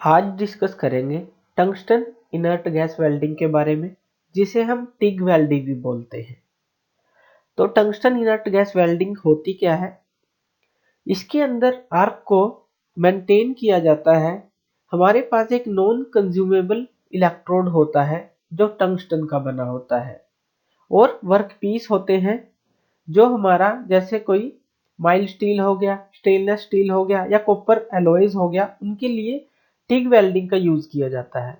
आज डिस्कस करेंगे tungsten inert gas welding के बारे में, जिसे हम टिग वेल्डिंग भी बोलते हैं। तो टंगस्टन इनर्ट गैस वेल्डिंग होती क्या है? इसके अंदर आर्क को मेंटेन किया जाता है। हमारे पास एक नॉन कंज्यूमेबल इलेक्ट्रोड होता है जो टंगस्टन का बना होता है, और वर्क पीस होते हैं जो हमारा जैसे कोई माइल्ड स्टील हो गया, स्टेनलेस स्टील हो गया या कॉपर एलॉयज हो गया, उनके लिए टिग वेल्डिंग का यूज किया जाता है।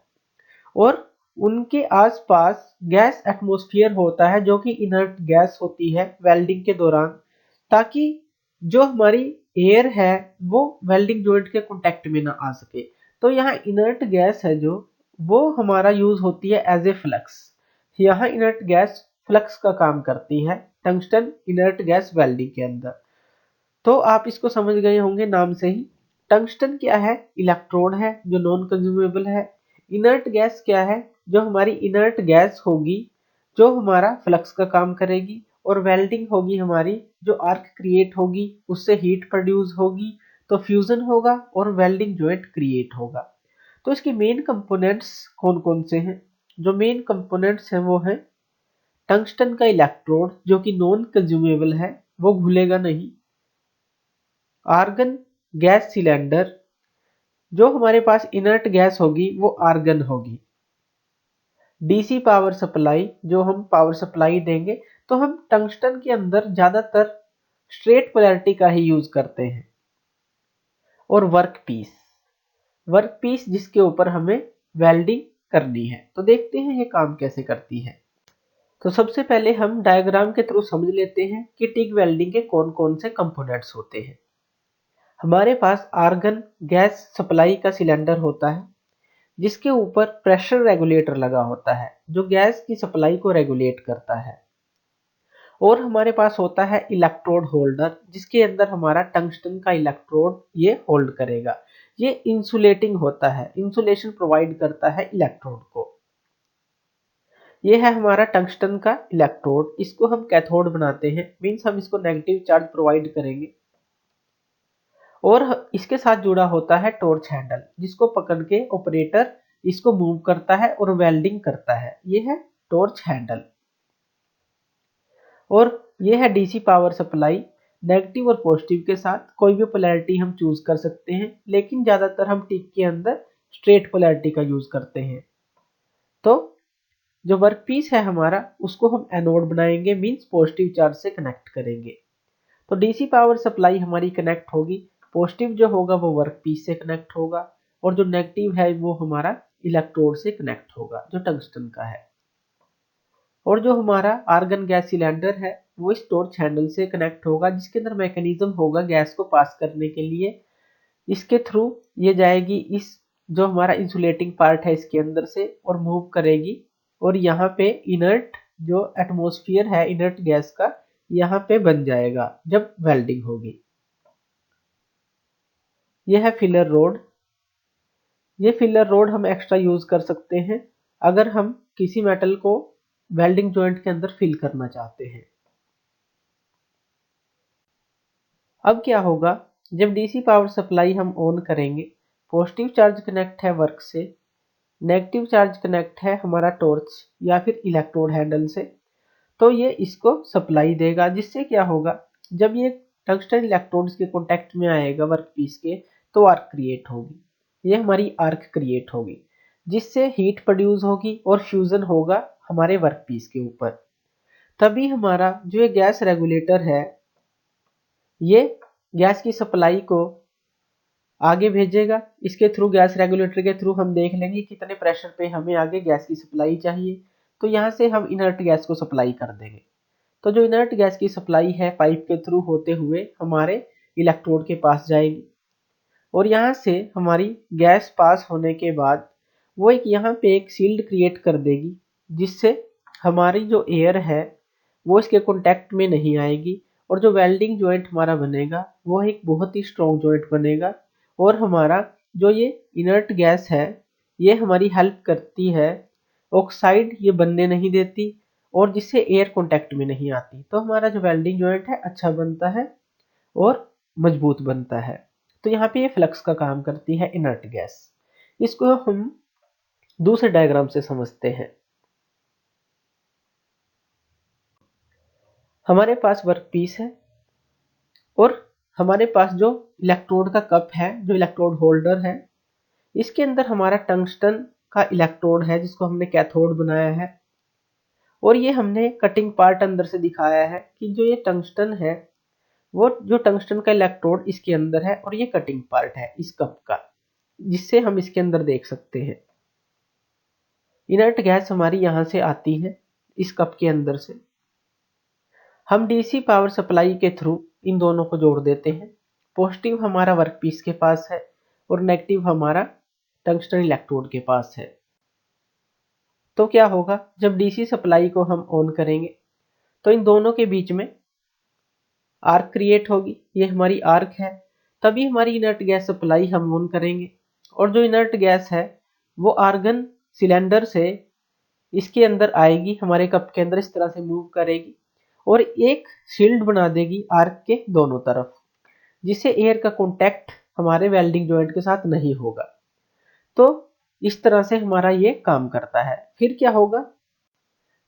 और उनके आसपास गैस एटमॉस्फेयर होता है जो कि इनर्ट गैस होती है वेल्डिंग के दौरान, ताकि जो हमारी एयर है वो वेल्डिंग जॉइंट के कांटेक्ट में ना आ सके। तो यहाँ इनर्ट गैस है जो वो हमारा यूज होती है एज ए फ्लक्स। यहाँ इनर्ट गैस फ्लक्स का काम करती है टंगस्टन इनर्ट गैस वेल्डिंग के अंदर। तो आप इसको समझ गए होंगे नाम से ही। टंगस्टन क्या है? इलेक्ट्रोड है जो नॉन कंज्यूमेबल है। इनर्ट गैस क्या है? जो हमारी इनर्ट गैस होगी जो हमारा फ्लक्स का काम करेगी। और वेल्डिंग होगी हमारी, जो आर्क क्रिएट होगी, उससे हीट प्रोड्यूस होगी, तो फ्यूजन होगा और वेल्डिंग जॉइंट क्रिएट होगा। तो इसके मेन कंपोनेंट्स कौन कौन से हैं? जो मेन कंपोनेंट्स हैं वो हैं टंगस्टन का इलेक्ट्रोड जो कि नॉन कंज्यूमेबल है, वो घुलेगा नहीं। आर्गन गैस सिलेंडर, जो हमारे पास इनर्ट गैस होगी वो आर्गन होगी। डीसी पावर सप्लाई, जो हम पावर सप्लाई देंगे, तो हम टंगस्टन के अंदर ज्यादातर स्ट्रेट पोलैरिटी का ही यूज करते हैं। और वर्क पीस जिसके ऊपर हमें वेल्डिंग करनी है। तो देखते हैं ये काम कैसे करती है। तो सबसे पहले हम डायग्राम के थ्रू समझ लेते हैं कि टिग वेल्डिंग के कौन कौन से कंपोनेंट्स होते हैं। हमारे पास आर्गन गैस सप्लाई का सिलेंडर होता है जिसके ऊपर प्रेशर रेगुलेटर लगा होता है जो गैस की सप्लाई को रेगुलेट करता है। और हमारे पास होता है इलेक्ट्रोड होल्डर जिसके अंदर हमारा टंगस्टन का इलेक्ट्रोड ये होल्ड करेगा। ये इंसुलेटिंग होता है, इंसुलेशन प्रोवाइड करता है इलेक्ट्रोड को। ये है हमारा टंगस्टन का इलेक्ट्रोड, इसको हम कैथोड बनाते हैं, मीन्स हम इसको नेगेटिव चार्ज प्रोवाइड करेंगे। और इसके साथ जुड़ा होता है टॉर्च हैंडल जिसको पकड़ के ऑपरेटर इसको मूव करता है और वेल्डिंग करता है। ये है टॉर्च हैंडल। और ये है डीसी पावर सप्लाई। नेगेटिव और पॉजिटिव के साथ कोई भी पोलैरिटी हम चूज कर सकते हैं, लेकिन ज्यादातर हम टिक के अंदर स्ट्रेट पोलैरिटी का यूज करते हैं। तो जो वर्क पीस है हमारा, उसको हम एनोड बनाएंगे, मींस पॉजिटिव चार्ज से कनेक्ट करेंगे। तो डीसी पावर सप्लाई हमारी कनेक्ट होगी, पॉजिटिव जो होगा वो वर्क पीस से कनेक्ट होगा, और जो नेगेटिव है वो हमारा इलेक्ट्रोड से कनेक्ट होगा जो टंगस्टन का है। और जो हमारा आर्गन गैस सिलेंडर है वो इस टॉर्च हैंडल से कनेक्ट होगा जिसके अंदर मैकेनिज्म होगा गैस को पास करने के लिए। इसके थ्रू ये जाएगी इस जो हमारा इंसुलेटिंग पार्ट है इसके अंदर से और मूव करेगी। और यहाँ पे इनर्ट जो एटमॉस्फेयर है इनर्ट गैस का यहाँ पे बन जाएगा जब वेल्डिंग होगी। यह है फिलर रोड। ये फिलर रोड हम एक्स्ट्रा यूज कर सकते हैं अगर हम किसी मेटल को वेल्डिंग जॉइंट के अंदर फिल करना चाहते हैं। अब क्या होगा, जब डीसी पावर सप्लाई हम ऑन करेंगे, पॉजिटिव चार्ज कनेक्ट है वर्क से, नेगेटिव चार्ज कनेक्ट है हमारा टॉर्च या फिर इलेक्ट्रोड हैंडल से। तो ये इसको सप्लाई देगा, जिससे क्या होगा, जब ये टंगस्टन इलेक्ट्रोड्स के कांटेक्ट में आएगा वर्क पीस के, तो आर्क क्रिएट होगी। ये हमारी आर्क क्रिएट होगी जिससे हीट प्रोड्यूस होगी और फ्यूजन होगा हमारे वर्क पीस के ऊपर। तभी हमारा जो ये गैस रेगुलेटर है ये गैस की सप्लाई को आगे भेजेगा। इसके थ्रू गैस रेगुलेटर के थ्रू हम देख लेंगे कितने प्रेशर पे हमें आगे गैस की सप्लाई चाहिए। तो यहाँ से हम इनर्ट गैस को सप्लाई कर देंगे। तो जो इनर्ट गैस की सप्लाई है पाइप के थ्रू होते हुए हमारे इलेक्ट्रोड के पास जाएगी। और यहाँ से हमारी गैस पास होने के बाद वो एक यहाँ पे एक सील्ड क्रिएट कर देगी जिससे हमारी जो एयर है वो इसके कॉन्टेक्ट में नहीं आएगी। और जो वेल्डिंग जॉइंट हमारा बनेगा वो एक बहुत ही स्ट्रॉन्ग जॉइंट बनेगा। और हमारा जो ये इनर्ट गैस है ये हमारी हेल्प करती है, ऑक्साइड ये बनने नहीं देती और जिससे एयर कॉन्टेक्ट में नहीं आती। तो हमारा जो वेल्डिंग जॉइंट है अच्छा बनता है और मजबूत बनता है। तो यहाँ पे ये फ्लक्स का काम करती है इनर्ट गैस। इसको हम दूसरे डायग्राम से समझते हैं। हमारे पास वर्कपीस है और हमारे पास जो इलेक्ट्रोड का कप है, जो इलेक्ट्रोड होल्डर है, इसके अंदर हमारा टंगस्टन का इलेक्ट्रोड है जिसको हमने कैथोड बनाया है। और ये हमने कटिंग पार्ट अंदर से दिखाया है कि जो ये टंगस्टन है, वो जो टंगस्टन का इलेक्ट्रोड इसके अंदर है और ये कटिंग पार्ट है इस कप का, जिससे हम इसके अंदर देख सकते हैं। इनर्ट गैस हमारी यहां से आती है इस कप के अंदर से। हम डीसी पावर सप्लाई के थ्रू इन दोनों को जोड़ देते हैं। पॉजिटिव हमारा वर्कपीस के पास है और नेगेटिव हमारा टंगस्टन इलेक्ट्रोड के पास है। तो क्या होगा, जब डीसी सप्लाई को हम ऑन करेंगे तो इन दोनों के बीच में आर्क क्रिएट होगी। ये हमारी आर्क है। तभी हमारी इनर्ट गैस सप्लाई हम ऑन करेंगे और जो इनर्ट गैस है वो आर्गन सिलेंडर से इसके अंदर आएगी, हमारे कप के अंदर इस तरह से मूव करेगी और एक शील्ड बना देगी आर्क के दोनों तरफ, जिससे एयर का कांटेक्ट हमारे वेल्डिंग जॉइंट के साथ नहीं होगा। तो इस तरह से हमारा ये काम करता है। फिर क्या होगा,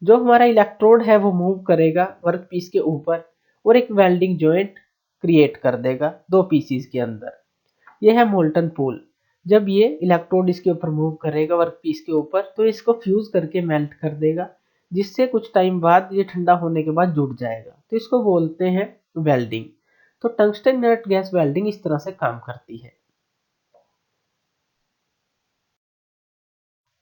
जो हमारा इलेक्ट्रोड है वो मूव करेगा वर्कपीस के ऊपर और एक वेल्डिंग जॉइंट क्रिएट कर देगा दो पीसीज के अंदर। यह है मोल्टन पूल। जब ये इलेक्ट्रोड इसके ऊपर मूव करेगा वर्कपीस के ऊपर तो इसको फ्यूज करके मेल्ट कर देगा, जिससे कुछ टाइम बाद ये ठंडा होने के बाद जुड़ जाएगा। तो इसको बोलते हैं वेल्डिंग। तो टंगस्टन इनर्ट गैस वेल्डिंग इस तरह से काम करती है।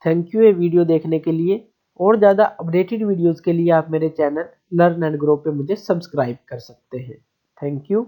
थैंक यू ये वीडियो देखने के लिए। और ज़्यादा अपडेटेड वीडियोस के लिए आप मेरे चैनल लर्न एंड ग्रो पे मुझे सब्सक्राइब कर सकते हैं। Thank you.